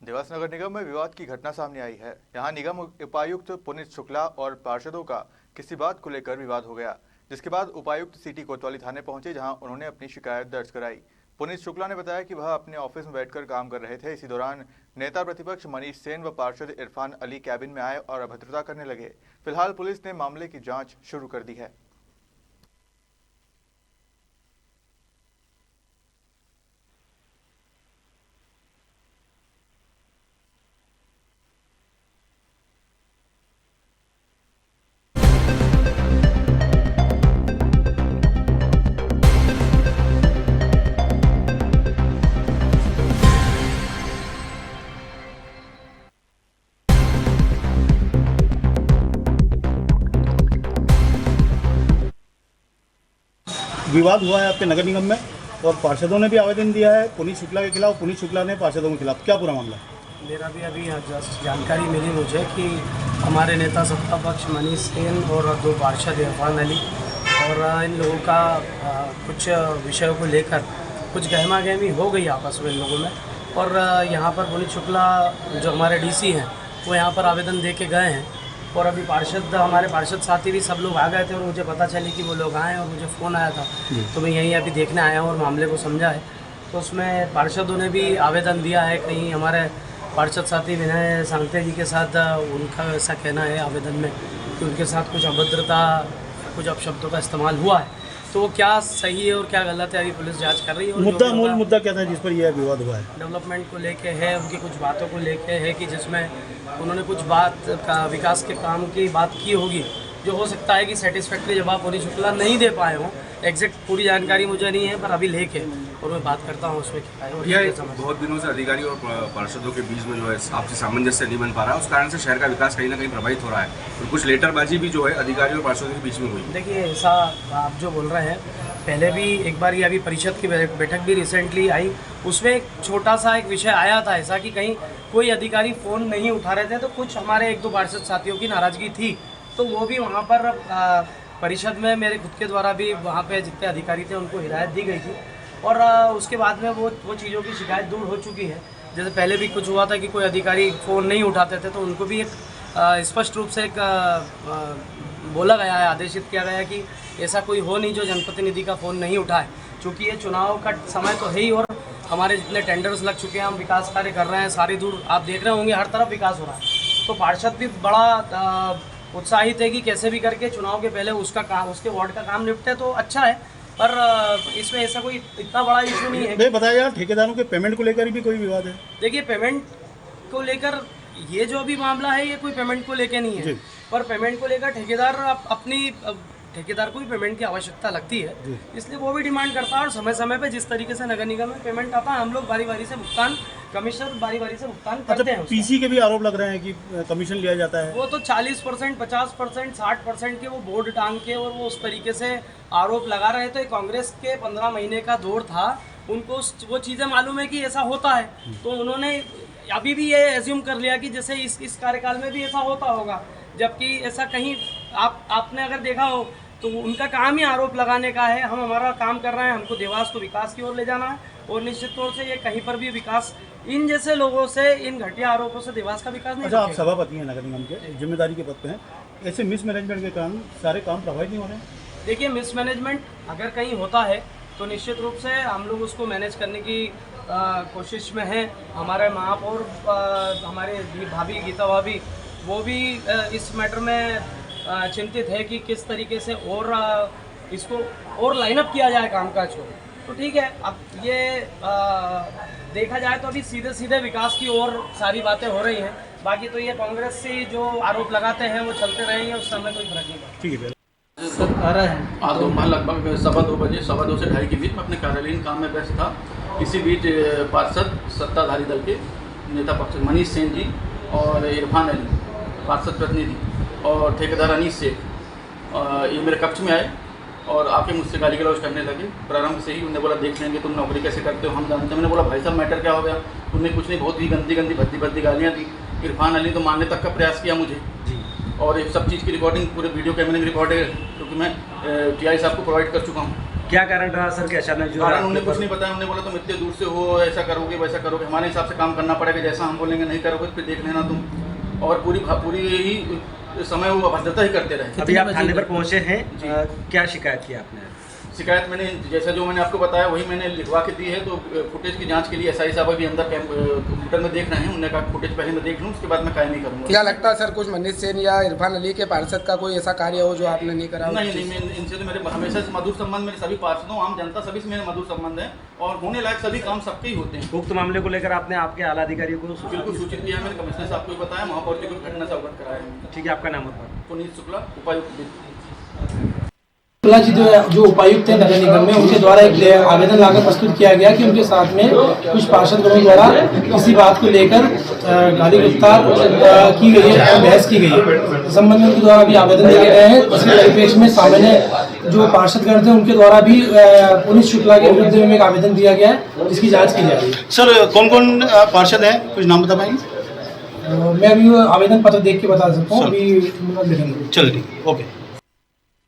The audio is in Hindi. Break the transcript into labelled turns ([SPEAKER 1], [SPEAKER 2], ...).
[SPEAKER 1] देवास नगर निगम में विवाद की घटना सामने आई है। यहां निगम उपायुक्त पुनीत शुक्ला और पार्षदों का किसी बात को लेकर विवाद हो गया, जिसके बाद उपायुक्त सिटी कोतवाली थाने पहुंचे, जहां उन्होंने अपनी शिकायत दर्ज कराई। पुनीत शुक्ला ने बताया कि वह अपने ऑफिस में बैठकर काम कर रहे थे। इसी दौरान नेता प्रतिपक्ष मनीष सेन व पार्षद इरफान अली कैबिन में आए और अभद्रता करने लगे। फिलहाल पुलिस ने मामले की जाँच शुरू कर दी है।
[SPEAKER 2] विवाद हुआ है आपके नगर निगम में और पार्षदों ने भी आवेदन दिया है पुनीत शुक्ला के खिलाफ, पुनीत शुक्ला ने पार्षदों के खिलाफ। क्या पूरा मामला है?
[SPEAKER 3] मेरा भी अभी जस्ट जानकारी मिली मुझे कि हमारे नेता सत्ता पक्ष मनीष सेन और दो पार्षद इरफान अली और इन लोगों का कुछ विषयों को लेकर कुछ गहमा गहमी हो गई आपस में इन लोगों में। और यहाँ पर पुनीत शुक्ला जो हमारे डीसी हैं वो यहाँ पर आवेदन दे के गए हैं और अभी हमारे पार्षद साथी भी सब लोग आ गए थे और मुझे पता चली कि वो लोग आए और मुझे फ़ोन आया था, तो मैं यहीं अभी देखने आया हूँ और मामले को समझा है। तो उसमें पार्षदों ने भी आवेदन दिया है, कहीं हमारे पार्षद साथी विनय सांगते जी के साथ उनका ऐसा कहना है आवेदन में कि उनके साथ कुछ अभद्रता, कुछ अपशब्दों का इस्तेमाल हुआ है। तो वो क्या सही है और क्या गलत है अभी पुलिस जांच कर रही है।
[SPEAKER 2] मूल मुद्दा क्या था जिस पर यह विवाद हुआ है?
[SPEAKER 3] डेवलपमेंट को लेके है, उनकी कुछ बातों को लेके है कि जिसमें उन्होंने कुछ बात का विकास के काम की बात की होगी, जो हो सकता है कि सेटिस्फैक्ट्री जवाब पुनीत शुक्ला नहीं दे पाए हों। एग्जैक्ट पूरी जानकारी मुझे नहीं है, पर अभी लेके और मैं बात करता हूँ उसमें क्या है। और
[SPEAKER 4] यह बहुत दिनों से अधिकारी और पार्षदों के बीच में जो है आपसी सामंजस्य नहीं बन पा रहा है, उस कारण से शहर का विकास कहीं ना कहीं प्रभावित हो रहा है और कुछ लेटरबाजी भी जो है अधिकारी और पार्षदों के बीच में हुई।
[SPEAKER 3] देखिए, ऐसा आप जो बोल रहे हैं, पहले भी एक बार ये अभी परिषद की बैठक भी रिसेंटली आई, उसमें एक छोटा सा एक विषय आया था ऐसा कि कहीं कोई अधिकारी फ़ोन नहीं उठा रहे थे, तो कुछ हमारे एक दो पार्षद साथियों की नाराज़गी थी, तो वो भी वहाँ पर परिषद में मेरे खुद के द्वारा भी वहाँ पे जितने अधिकारी थे उनको हिदायत दी गई थी और उसके बाद में वो चीज़ों की शिकायत दूर हो चुकी है। जैसे पहले भी कुछ हुआ था कि कोई अधिकारी फ़ोन नहीं उठाते थे, तो उनको भी एक स्पष्ट रूप से एक बोला गया है, आदेशित किया गया कि ऐसा कोई हो नहीं जो जनप्रतिनिधि का फ़ोन नहीं उठाए। चूँकि ये चुनाव का समय तो है ही और हमारे जितने टेंडर्स लग चुके हैं, हम विकास कार्य कर रहे हैं, सारी दूर आप देख रहे होंगे हर तरफ विकास हो रहा है। तो पार्षद भी बड़ा उत्साहित है कि कैसे भी करके चुनाव के पहले उसका काम, उसके वार्ड का काम निपटे, तो अच्छा है। पर इसमें ऐसा कोई इतना बड़ा इशू नहीं है।
[SPEAKER 2] मैं बताया यार, ठेकेदारों के पेमेंट को लेकर भी कोई विवाद है?
[SPEAKER 3] देखिए, पेमेंट को लेकर ये जो अभी मामला है, ये कोई पेमेंट को लेकर नहीं है, पर पेमेंट को लेकर ठेकेदार को भी पेमेंट की आवश्यकता लगती है, इसलिए वो भी डिमांड करता है और समय समय पे जिस तरीके से नगर निगम में पेमेंट आता है, हम लोग बारी बारी से भुगतान, कमिश्नर बारी बारी से भुगतान करते हैं।
[SPEAKER 2] पीसी के भी आरोप लग रहे हैं कि कमीशन लिया जाता है।
[SPEAKER 3] वो तो 40%, 50%, 60% के वो बोर्ड टांग के और वो उस तरीके से आरोप लगा रहे थे। कांग्रेस के 15 महीने का दौर था, उनको वो चीज़ें मालूम है कि ऐसा होता है, तो उन्होंने अभी भी ये एज्यूम कर लिया कि जैसे इस कार्यकाल में भी ऐसा होता होगा, जबकि ऐसा कहीं आपने अगर देखा हो तो उनका काम ही आरोप लगाने का है। हम हमारा काम कर रहे हैं, हमको देवास को विकास की ओर ले जाना है और निश्चित तौर से ये कहीं पर भी विकास, इन जैसे लोगों से, इन घटिया आरोपों से देवास का विकास नहीं।
[SPEAKER 2] अच्छा, आप सभापति हैं नगर निगम के, जिम्मेदारी के पद पे हैं, ऐसे मिसमैनेजमेंट के कारण सारे काम प्रभावित नहीं हो रहे हैं?
[SPEAKER 3] देखिए, मिसमैनेजमेंट अगर कहीं होता है तो निश्चित रूप से हम लोग उसको मैनेज करने की कोशिश में हैं। हमारे महापौर, हमारे भाभी गीता भाभी, वो भी इस मैटर में चिंतित है कि किस तरीके से और इसको और लाइनअप किया जाए कामकाज को। तो ठीक है, अब ये देखा जाए तो अभी सीधे सीधे विकास की ओर सारी बातें हो रही हैं। बाकी तो ये कांग्रेस से जो आरोप लगाते हैं वो चलते रहेंगे, उस समय कोई फर्क नहीं पड़ता।
[SPEAKER 2] ठीक है,
[SPEAKER 3] सब आ रहा है।
[SPEAKER 5] आज दोपहर लगभग 2:15 बजे, 2:15 से 2:30 के बीच में अपने कार्यालयीन काम में व्यस्त था। इसी बीच पार्षद सत्ताधारी दल के नेता पक्ष मनीष सेन जी और इरफान अली पार्षद प्रतिनिधि और ठेकेदार अनीस से ये मेरे कक्ष में आए और आके मुझसे गाली गलौज करने लगे। प्रारंभ से ही उन्होंने बोला, देख लेंगे तुम नौकरी कैसे करते हो, हम जानते हैं। मैंने बोला, भाई साहब मैटर क्या हो गया? उन्होंने कुछ नहीं, बहुत ही गंदी गंदी भद्दी भद्दी गालियाँ दी। इरफान अली तो मारने तक का प्रयास किया मुझे और ये सब चीज़ की रिकॉर्डिंग पूरे वीडियो कैमरे में रिकॉर्ड है, क्योंकि मैं टीआई साहब को प्रोवाइड कर चुका हूँ।
[SPEAKER 3] क्या कारण रहा सर कि अचानक जो
[SPEAKER 5] कारण उन्होंने कुछ नहीं बताया। उन्होंने बोला तुम इतने दूर से हो, ऐसा करोगे वैसा करोगे, हमारे हिसाब से काम करना पड़ेगा, जैसा हम बोलेंगे नहीं करोगे फिर देख लेना तुम। और पूरी यही समय वो अभद्रता ही करते रहे।
[SPEAKER 3] अभी आप थाने पर पहुंचे हैं, क्या शिकायत की आपने?
[SPEAKER 5] शिकायत मैंने जैसा जो मैंने आपको बताया वही मैंने लिखवा के दी है। तो फुटेज की जांच के लिए एसआई साहब अभी अंदर कंप्यूटर में देख रहे हैं। उन्होंने कहा फुटेज पहले मैं देख लूँ, उसके बाद मैं कायमी करूँगा।
[SPEAKER 6] क्या लगता है सर कुछ मनीष सेन या इरफान अली के पार्षद का कोई ऐसा कार्य हो जो आपने नहीं करा?
[SPEAKER 5] नहीं, मैं इनसे तो मेरे हमेशा से मधुर संबंध, मेरे सभी पार्षदों आम जनता सभी से मेरे मधुर संबंध है और होने लायक सभी काम सबके ही होते हैं।
[SPEAKER 3] उक्त मामले को लेकर आपने आपके आला अधिकारियों को
[SPEAKER 5] बिल्कुल सूचित किया है मैंने, कमिश्नर साहब को भी बताया, महापौर जी को घटना से अवगत कराया है।
[SPEAKER 3] ठीक है, आपका नाम और
[SPEAKER 5] पुनीत शुक्ला, उपायुक्त।
[SPEAKER 7] शुक्ला जी जो उपायुक्त हैं नगर निगम में, उनके द्वारा एक आवेदन लाकर प्रस्तुत किया गया कि उनके साथ में कुछ पार्षदों द्वारा किसी बात को लेकर गाली गलौज की गई है, बहस की गई है। इस संबंध में उनके द्वारा भी आवेदन दिए गए हैं। इसके परिप्रेक्ष्य में सामान्य जो पार्षदगण थे उनके द्वारा भी पुनीत शुक्ला के विरुद्ध में एक आवेदन दिया गया है, जिसकी जाँच की जा रही है।
[SPEAKER 2] सर कौन कौन पार्षद हैं, कुछ नाम बता पाएंगे?
[SPEAKER 7] मैं अभी आवेदन पत्र देख के बता सकता हूँ, अभी लिखेंगे।
[SPEAKER 2] चलिए ठीक, ओके।